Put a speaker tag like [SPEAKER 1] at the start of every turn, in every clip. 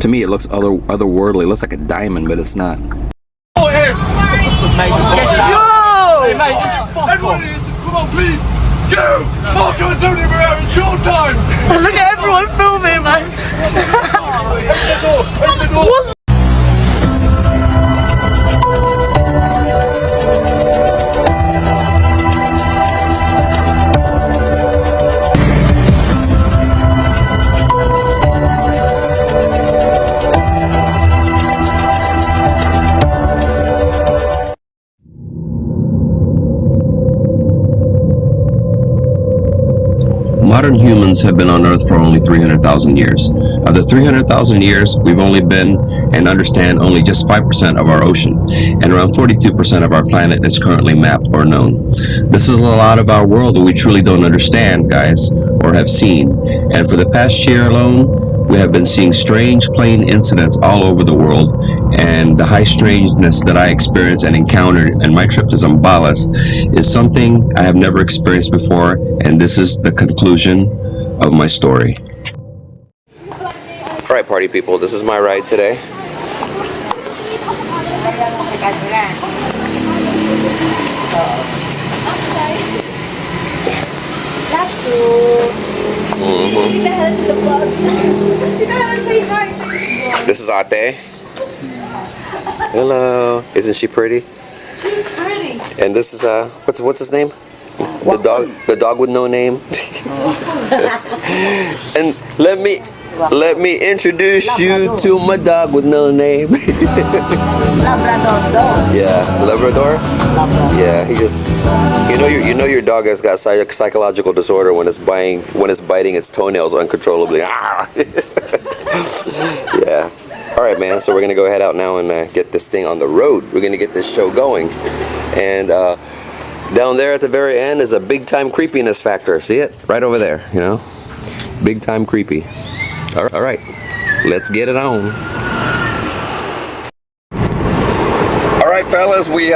[SPEAKER 1] To me, it looks otherworldly. It looks like a diamond, but it's not.
[SPEAKER 2] Oh, him! Mate, just get out. Yo! Hey, mate, just fuck everyone off. Is, come on, please! You! Marco and Tony Barrera, it's your time!
[SPEAKER 3] Look at everyone filming, man! What's
[SPEAKER 1] Modern humans have been on Earth for only 300,000 years. Of the 300,000 years, we've only been and understand only just 5% of our ocean, and around 42% of our planet is currently mapped or known. This is a lot of our world that we truly don't understand, guys, or have seen. And for the past year alone, we have been seeing strange plane incidents all over the world, and the high strangeness that I experienced and encountered in my trip to Zambales is something I have never experienced before, and this is the conclusion of my story. Alright, party people, this is my ride today. This is Ate. Hello. Isn't she pretty?
[SPEAKER 3] She's pretty.
[SPEAKER 1] And this is what's his name? The dog with no name. And let me introduce you to my dog with no name.
[SPEAKER 4] Labrador dog.
[SPEAKER 1] Yeah, Labrador.
[SPEAKER 4] Labrador.
[SPEAKER 1] Yeah, he just you know your dog has got psychological disorder when it's biting its toenails uncontrollably. Ah. Yeah. All right, man. So we're gonna go head out now and get this thing on the road. We're gonna get this show going, and down there at the very end is a big time creepiness factor. See it right over there? You know, big time creepy. All right, let's get it on. All right, fellas, we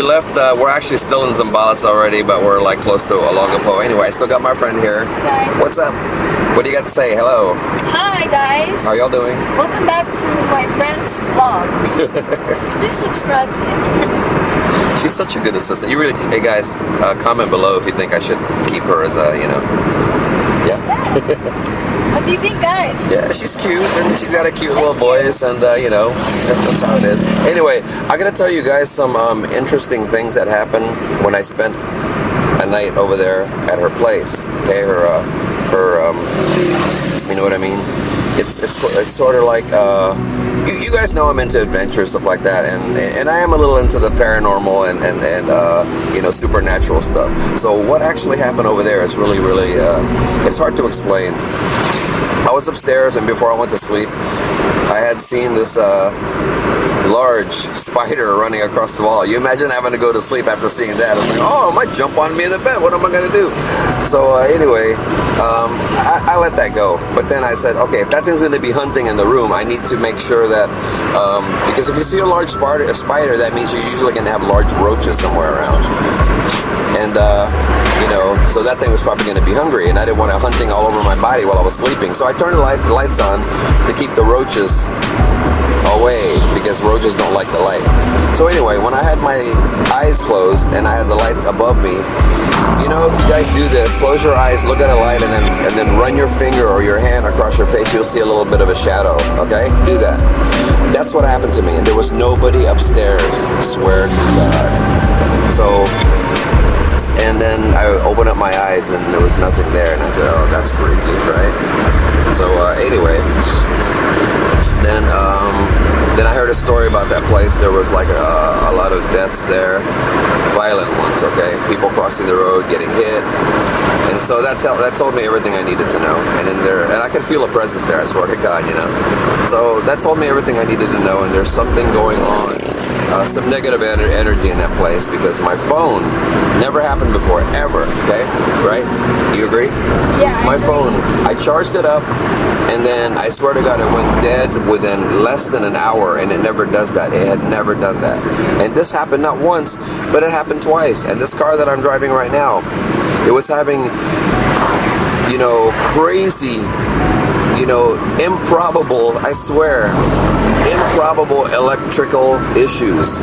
[SPEAKER 1] left. We're actually still in Zambales already, but we're like close to Olongapo. Anyway, I still got my friend here.
[SPEAKER 3] Guys.
[SPEAKER 1] What's up? What do you got to say? Hello.
[SPEAKER 3] Hi, guys.
[SPEAKER 1] How y'all doing?
[SPEAKER 3] Welcome back to my friend's vlog. Please subscribe to him.
[SPEAKER 1] She's such a good assistant. You really, hey guys, comment below if you think I should keep her as a, yeah.
[SPEAKER 3] What do you think, guys?
[SPEAKER 1] Yeah, she's cute and she's got a cute little voice, and that's how it is. Anyway, I gotta tell you guys some interesting things that happened when I spent a night over there at her place. Okay, her you know what I mean? It's sort of like you guys know I'm into adventure, stuff like that, and I am a little into the paranormal and supernatural stuff. So what actually happened over there is really it's hard to explain. I was upstairs, and before I went to sleep, I had seen this large spider running across the wall. You imagine having to go to sleep after seeing that. I was like, oh, it might jump on me in the bed. What am I going to do? So anyway, I let that go. But then I said, okay, if that thing's going to be hunting in the room, I need to make sure that, because if you see a large spider, that means you're usually going to have large roaches somewhere around. And, so that thing was probably going to be hungry, and I didn't want it hunting all over my body while I was sleeping. So I turned the lights on to keep the roaches away, because roaches don't like the light. So anyway, when I had my eyes closed and I had the lights above me, if you guys do this, close your eyes, look at a light, and then run your finger or your hand across your face, you'll see a little bit of a shadow. Okay, do that. That's what happened to me, and there was nobody upstairs. I swear to God. So. And then I opened up my eyes and there was nothing there, and I said, oh, that's freaky, right? So anyway, then I heard a story about that place. There was like a lot of deaths there, violent ones, okay? People crossing the road, getting hit. And so that told me everything I needed to know. And I could feel a presence there, I swear to God, So that told me everything I needed to know, and there's something going on. Some negative energy in that place, because my phone never happened before, ever, okay? Right? You agree?
[SPEAKER 3] Yeah.
[SPEAKER 1] My phone, I charged it up, and then I swear to God, it went dead within less than an hour, and it never does that. It had never done that. And this happened not once, but it happened twice. And this car that I'm driving right now, it was having, crazy you know, improbable, I swear, improbable electrical issues.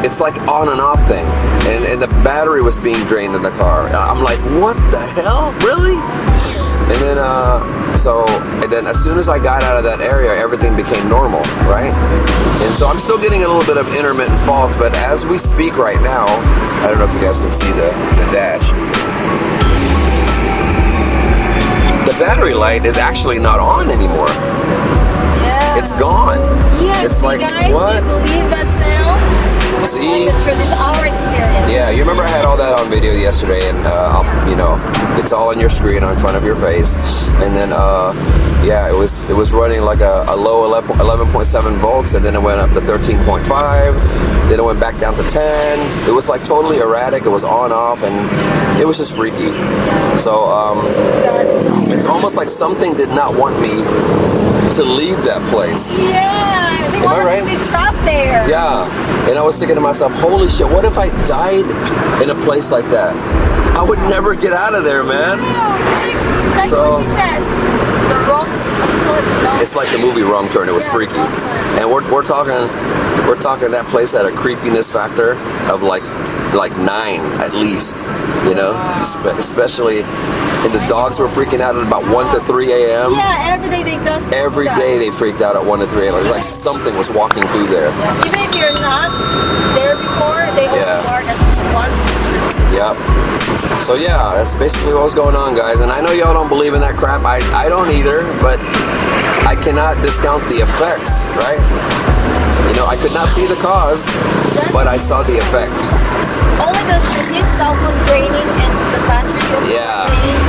[SPEAKER 1] It's like on and off thing. And the battery was being drained in the car. I'm like, what the hell? Really? And then, and then as soon as I got out of that area, everything became normal, right? And so I'm still getting a little bit of intermittent faults, but as we speak right now, I don't know if you guys can see the dash. The battery light is actually not on anymore.
[SPEAKER 3] Yeah.
[SPEAKER 1] It's gone.
[SPEAKER 3] Yeah,
[SPEAKER 1] it's
[SPEAKER 3] see,
[SPEAKER 1] like,
[SPEAKER 3] guys,
[SPEAKER 1] what?
[SPEAKER 3] you believe us now?
[SPEAKER 1] See?
[SPEAKER 3] The truth is our experience.
[SPEAKER 1] Yeah, you remember I had all that on video yesterday, and you know, it's all on your screen in front of your face. And then, yeah, it was running like a low 11.7 volts, and then it went up to 13.5. Then it went back down to 10. It was like totally erratic. It was on off, and it was just freaky. So it's almost like something did not want me to leave that place.
[SPEAKER 3] Yeah, they want us to be trapped there.
[SPEAKER 1] Yeah, and I was thinking to myself, holy shit, what if I died in a place like that? I would never get out of there, man.
[SPEAKER 3] Like
[SPEAKER 1] So
[SPEAKER 3] what you said, the wrong,
[SPEAKER 1] it's like the movie Wrong Turn. It was freaky, and we're talking that place had a creepiness factor of like 9 at least, you know, especially. And the dogs were freaking out at about 1 to 3 a.m.
[SPEAKER 3] Yeah, every day they do.
[SPEAKER 1] Every day they freaked out at 1 to 3 a.m. It was like something was walking through there.
[SPEAKER 3] Yeah. Even if you're not there before, they open the door at 1, 2, 3.
[SPEAKER 1] Yep. So yeah, that's basically what was going on, guys. And I know y'all don't believe in that crap. I don't either, but I cannot discount the effects, right? You know, I could not see the cause, but I saw the effect.
[SPEAKER 3] Only his cell phone draining and the battery draining,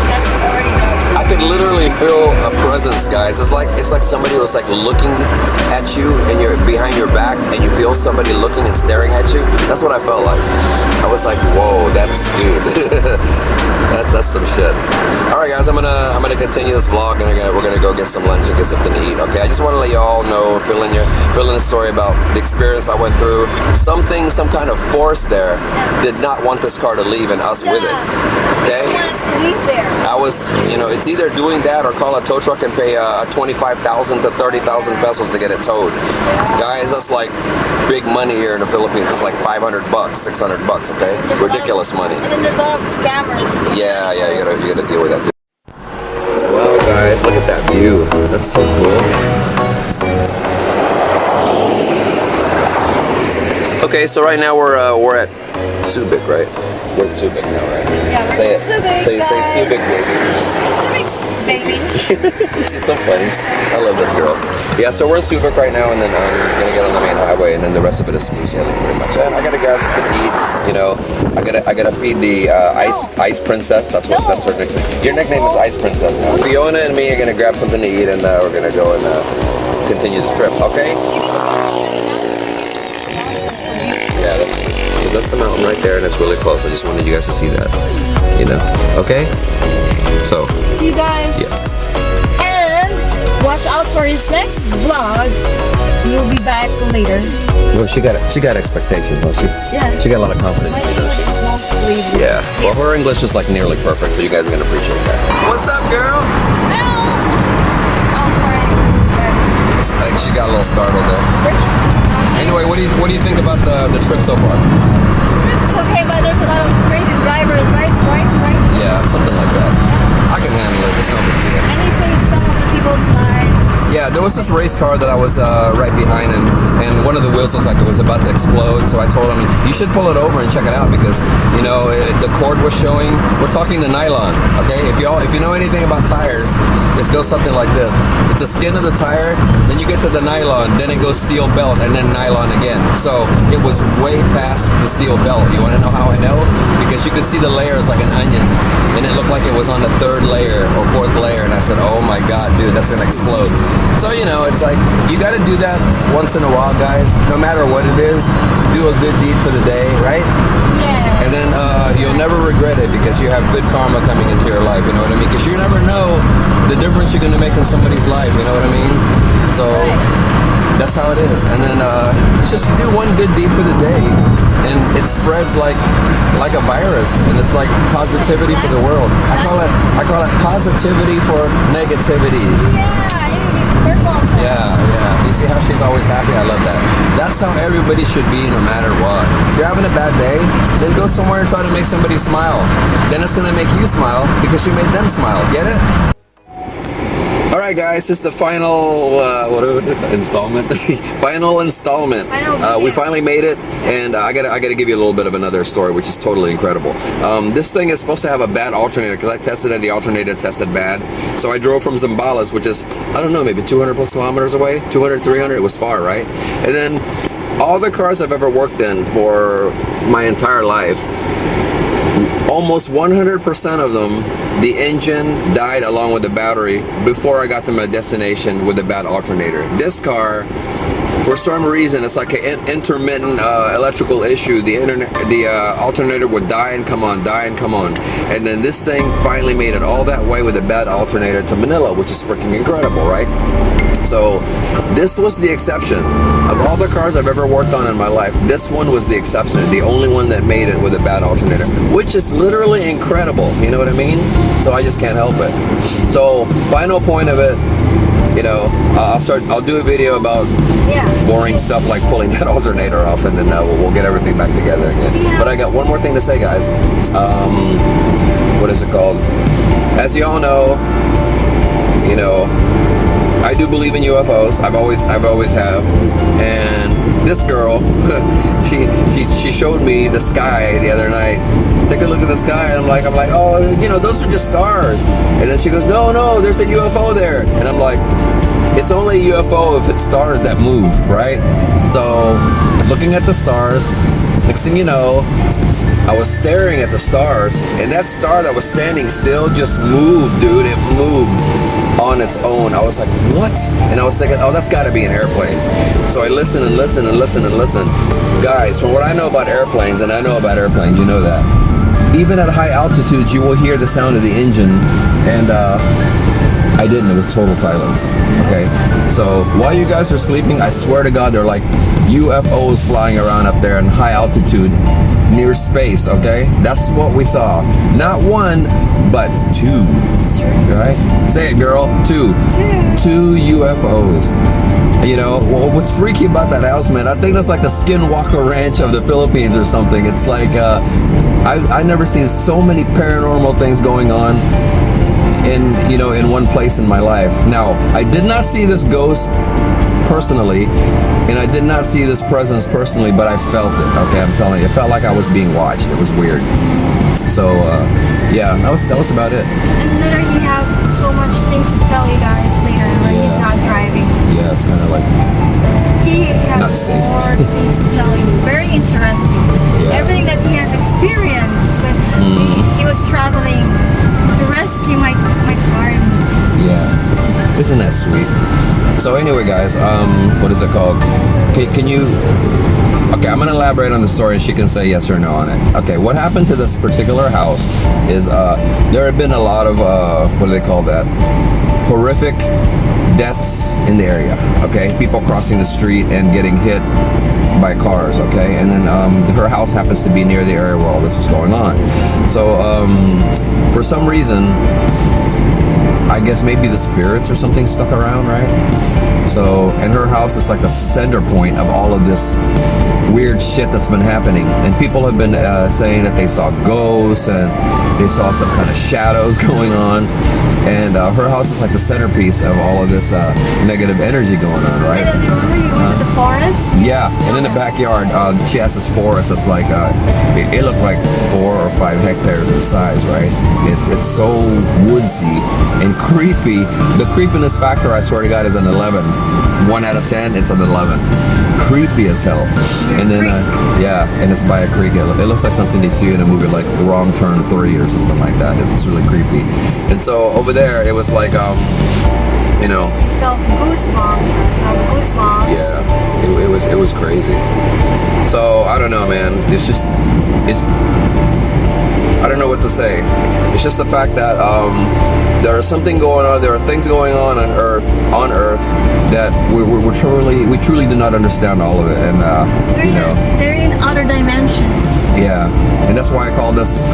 [SPEAKER 3] that's already done.
[SPEAKER 1] I could literally feel a presence, guys. It's like somebody was like looking at you and you're behind your back, and you feel somebody looking and staring at you. That's what I felt like. I was like, whoa, that's that's some shit. All right, guys, I'm gonna continue this vlog, and we're gonna go get some lunch and get something to eat. Okay, I just want to let you all know, fill in the story about the experience I went through. Some kind of force there did not want this car to leave, and us with it. Okay.
[SPEAKER 3] They want us to leave there.
[SPEAKER 1] I was, you know, it's either doing that or call a tow truck and pay 25,000 to 30,000 pesos to get it towed. Guys, that's like big money here in the Philippines. It's like $500, $600, okay? Ridiculous money.
[SPEAKER 3] And then there's a lot of scammers.
[SPEAKER 1] Yeah, you gotta deal with that too. Well, guys, look at that view. That's so cool. Okay, so right now we're at Subic, right? We're at Subic now, right?
[SPEAKER 3] Yeah,
[SPEAKER 1] Say it.
[SPEAKER 3] Subic,
[SPEAKER 1] Say Subic, baby.
[SPEAKER 3] Subic, baby.
[SPEAKER 1] She's so funny. I love this girl. Yeah, so we're in Subic right now, and then we're gonna get on the main highway, and then the rest of it is smooth sailing pretty much. And I gotta grab something to eat. You know, I gotta feed the Ice Princess. That's her nickname. Your nickname is Ice Princess now. Fiona and me are gonna grab something to eat, and we're gonna go and continue the trip. Okay? Yeah, that's the mountain right there, and it's really close. I just wanted you guys to see that. You know? Okay? So.
[SPEAKER 3] See you guys.
[SPEAKER 1] Yeah.
[SPEAKER 3] And watch out for his next vlog. You'll be back later.
[SPEAKER 1] Well, she got expectations, don't she?
[SPEAKER 3] Yeah.
[SPEAKER 1] She got a lot of confidence.
[SPEAKER 3] My English is mostly.
[SPEAKER 1] Yeah. Well, her English is like nearly perfect, so you guys are gonna appreciate that. What's up, girl?
[SPEAKER 3] Oh, sorry.
[SPEAKER 1] Like, she got a little startled there. Anyway, what do you think about the trip so far?
[SPEAKER 3] It's okay, but there's a lot of crazy drivers, right?
[SPEAKER 1] Yeah, something like that. I can handle it. It's no big deal.
[SPEAKER 3] And he saves some of the people's lives.
[SPEAKER 1] Yeah, there was this race car that I was right behind, and one of the wheels was like it was about to explode. So I told him, you should pull it over and check it out, because you know the cord was showing. We're talking the nylon, okay? If you know anything about tires, it goes something like this. It's the skin of the tire, then you get to the nylon, then it goes steel belt, and then nylon again. So it was way past the steel belt. You want to know how I know? Because you could see the layers like an onion, and it looked like it was on the 3rd layer or 4th layer, and I said, oh my god, dude, that's gonna explode. So, you know, it's like, you gotta do that once in a while, guys. No matter what it is, do a good deed for the day, right?
[SPEAKER 3] Yeah.
[SPEAKER 1] And then you'll never regret it, because you have good karma coming into your life, you know what I mean? Because you never know the difference you're gonna make in somebody's life, you know what I mean? So, That's how it is. And then just do one good deed for the day, and it spreads like a virus, and it's like positivity for the world. I call it positivity for negativity. Yeah. You see how she's always happy? I love that. That's how everybody should be, no matter what. If you're having a bad day, then go somewhere and try to make somebody smile. Then it's gonna make you smile because you made them smile. Get it? All right, guys, this is the final installment. Final installment. We finally made it, and I gotta give you a little bit of another story, which is totally incredible. This thing is supposed to have a bad alternator because I tested it. The alternator tested bad, so I drove from Zambales, which is, I don't know, maybe 200 plus kilometers away, 200, 300. It was far, right? And then all the cars I've ever worked in for my entire life, almost 100% of them, the engine died along with the battery before I got to my destination with a bad alternator. This car, for some reason, it's like an intermittent electrical issue. The alternator would die and come on, die and come on. And then this thing finally made it all that way with a bad alternator to Manila, which is freaking incredible, right? So this was the exception. Of all the cars I've ever worked on in my life, this one was the exception, the only one that made it with a bad alternator, which is literally incredible, you know what I mean? So I just can't help it. So final point of it, you know, I'll do a video about boring stuff like pulling that alternator off, and then we'll get everything back together again. But I got one more thing to say, guys. What is it called? As you all know, you know, I do believe in UFOs. I've always have. And this girl, she showed me the sky the other night. Take a look at the sky, and I'm like, oh, you know, those are just stars. And then she goes, no, there's a UFO there. And I'm like, it's only a UFO if it's stars that move, right? So, looking at the stars, next thing you know, I was staring at the stars, and that star that was standing still just moved, dude. It moved on its own. I was like, what? And I was thinking, oh, that's gotta be an airplane. So I listened and listened and listened and listened. Guys, from what I know about airplanes, and I know about airplanes, you know that, even at high altitudes, you will hear the sound of the engine, and I didn't. It was total silence. Okay, so while you guys are sleeping, I swear to God, they're like UFOs flying around up there in high altitude near space. Okay, that's what we saw. Not one, but two. Right? Say it, girl. Two UFOs. You know, well, what's freaky about that house, man? I think that's like the Skinwalker Ranch of the Philippines or something. It's like I never seen so many paranormal things going on in one place in my life. Now, I did not see this ghost personally, and I did not see this presence personally, but I felt it. Okay, I'm telling you, it felt like I was being watched. It was weird. So yeah, that was about it.
[SPEAKER 3] And later he have so much things to tell you guys later when he's not driving.
[SPEAKER 1] Yeah, it's kind of like
[SPEAKER 3] he has more things to tell you. Very interesting.
[SPEAKER 1] Yeah.
[SPEAKER 3] Everything that he has experienced when he was traveling to rescue my car.
[SPEAKER 1] Yeah, isn't that sweet? So anyway, guys, what is it called? Can you? Okay, I'm gonna elaborate on the story, and she can say yes or no on it. Okay, what happened to this particular house is there have been a lot of what do they call that? Horrific deaths in the area. Okay, people crossing the street and getting hit by cars. Okay, and then her house happens to be near the area where all this was going on. So for some reason, I guess maybe the spirits or something stuck around, right? So, and her house is like the center point of all of this weird shit that's been happening. And people have been saying that they saw ghosts and they saw some kind of shadows going on. And her house is like the centerpiece of all of this negative energy going on, right?
[SPEAKER 3] And remember you went to the forest?
[SPEAKER 1] Yeah, and in the backyard, she has this forest that's like, it looked like 4 or 5 hectares in size, right? It's so woodsy and creepy. The creepiness factor, I swear to God, is an 11. 1 out of 10, it's an 11. Creepy as hell. And then, yeah, and it's by a creek. It looks like something you see in a movie like Wrong Turn 3 or something like that. It's really creepy. And so over there, it was like, you know.
[SPEAKER 3] You felt goosebumps.
[SPEAKER 1] Yeah, it was crazy. So I don't know, man. It's I don't know what to say. It's just the fact that there is something going on. There are things going on Earth that we truly do not understand all of it, and you know,
[SPEAKER 3] they're in other dimensions.
[SPEAKER 1] yeah, and that's why I call this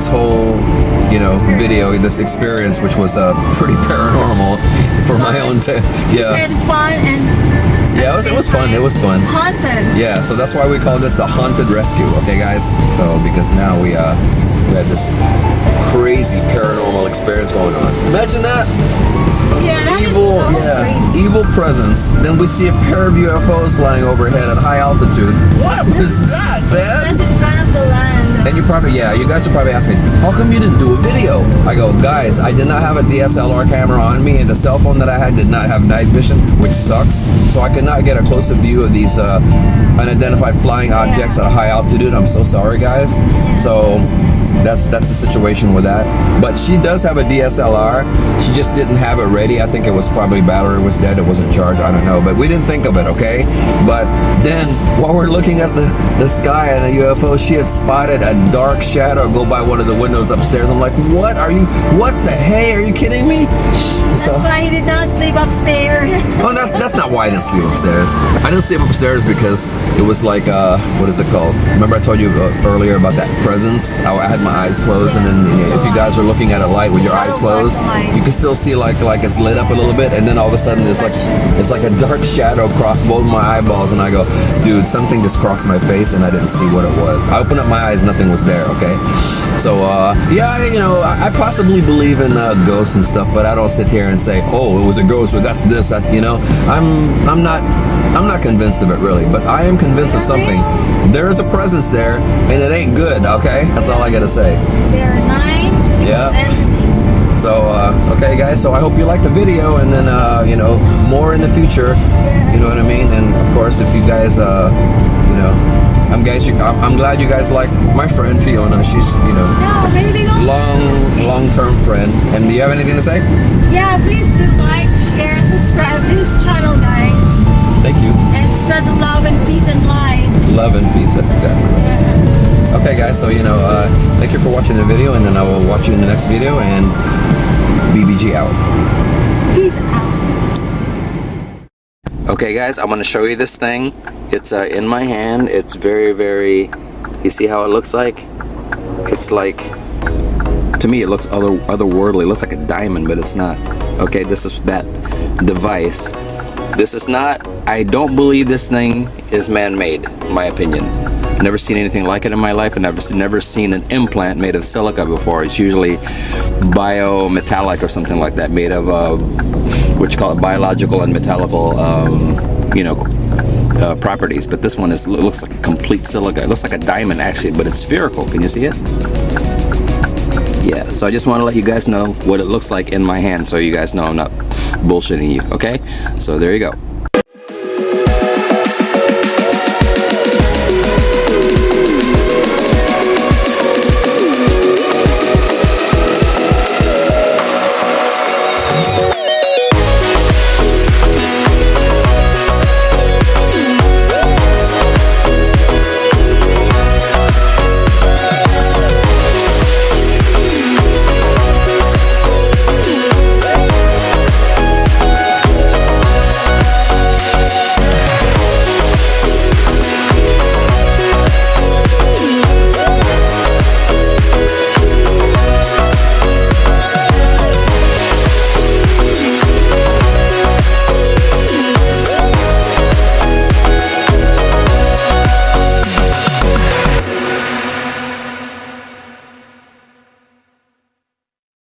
[SPEAKER 1] whole, you know, video, this experience, which was pretty paranormal for my own yeah.
[SPEAKER 3] It's fun and
[SPEAKER 1] Yeah, it was fun. It was fun.
[SPEAKER 3] haunted.
[SPEAKER 1] Yeah, so that's why we call this the haunted rescue. Okay, guys. So because now we had this crazy paranormal experience going on. Imagine that.
[SPEAKER 3] Yeah, that is
[SPEAKER 1] Evil,
[SPEAKER 3] so crazy.
[SPEAKER 1] evil presence. Then we see a pair of UFOs flying overhead at high altitude. What was that, man?
[SPEAKER 3] Just in front of the land.
[SPEAKER 1] And you guys are probably asking, how come you didn't do a video? I go, guys, I did not have a DSLR camera on me, and the cell phone that I had did not have night vision, which sucks. So I could not get a closer view of these unidentified flying objects at a high altitude. I'm so sorry, guys. So that's the situation with that. But she does have a DSLR. She just didn't have it ready. I think it was probably battery was dead. It wasn't charged. I don't know. But we didn't think of it, okay? But then while we're looking at the sky and a UFO, she had spotted a dark shadow go by one of the windows upstairs. I'm like, what the hey? Are you kidding me?
[SPEAKER 3] That's why he did not sleep upstairs.
[SPEAKER 1] Oh, that's not why I didn't sleep upstairs. I didn't sleep upstairs because it was like, what is it called? Remember I told you earlier about that presence? How I had my eyes closed, and then if you guys are looking at a light with your eyes closed, you can still see like it's lit up a little bit, and then all of a sudden it's like a dark shadow crossed both my eyeballs, and I go, dude, something just crossed my face, and I didn't see what it was. I opened up my eyes, nothing was there. Okay, so yeah, you know, I possibly believe in ghosts and stuff, but I don't sit here and say, oh, it was a ghost, or that's this, that, you know. I'm not convinced of it really, but I am convinced of something. There is a presence there, and it ain't good. Okay, that's all I gotta say.
[SPEAKER 3] There are 9 entities.
[SPEAKER 1] So okay, guys. So I hope you liked the video, and then you know, more in the future. You know what I mean? And of course, if you guys you know, I'm glad you guys like my friend Fiona. She's, you know,
[SPEAKER 3] No, maybe they don't.
[SPEAKER 1] long-term friend. And do you have anything to say?
[SPEAKER 3] Yeah, please do like, share, subscribe to his channel, guys.
[SPEAKER 1] Thank you.
[SPEAKER 3] And spread the love and peace and light.
[SPEAKER 1] Love and peace. That's exactly right. Okay, guys. So you know, thank you for watching the video, and then I will watch you in the next video. And BBG out.
[SPEAKER 3] Peace out.
[SPEAKER 1] Okay, guys, I'm gonna show you this thing. It's in my hand. It's very, very. You see how it looks like? It's like, to me, it looks otherworldly. It looks like a diamond, but it's not. Okay, this is that device. This is not. I don't believe this thing is man-made, in my opinion. Never seen anything like it in my life, and I've never seen an implant made of silica before. It's usually biometallic or something like that, made of what you call it, biological and metallical, you know, properties. But this one looks like complete silica. It looks like a diamond actually, but it's spherical. Can you see it? Yeah. So I just want to let you guys know what it looks like in my hand, so you guys know I'm not bullshitting you. Okay? So there you go.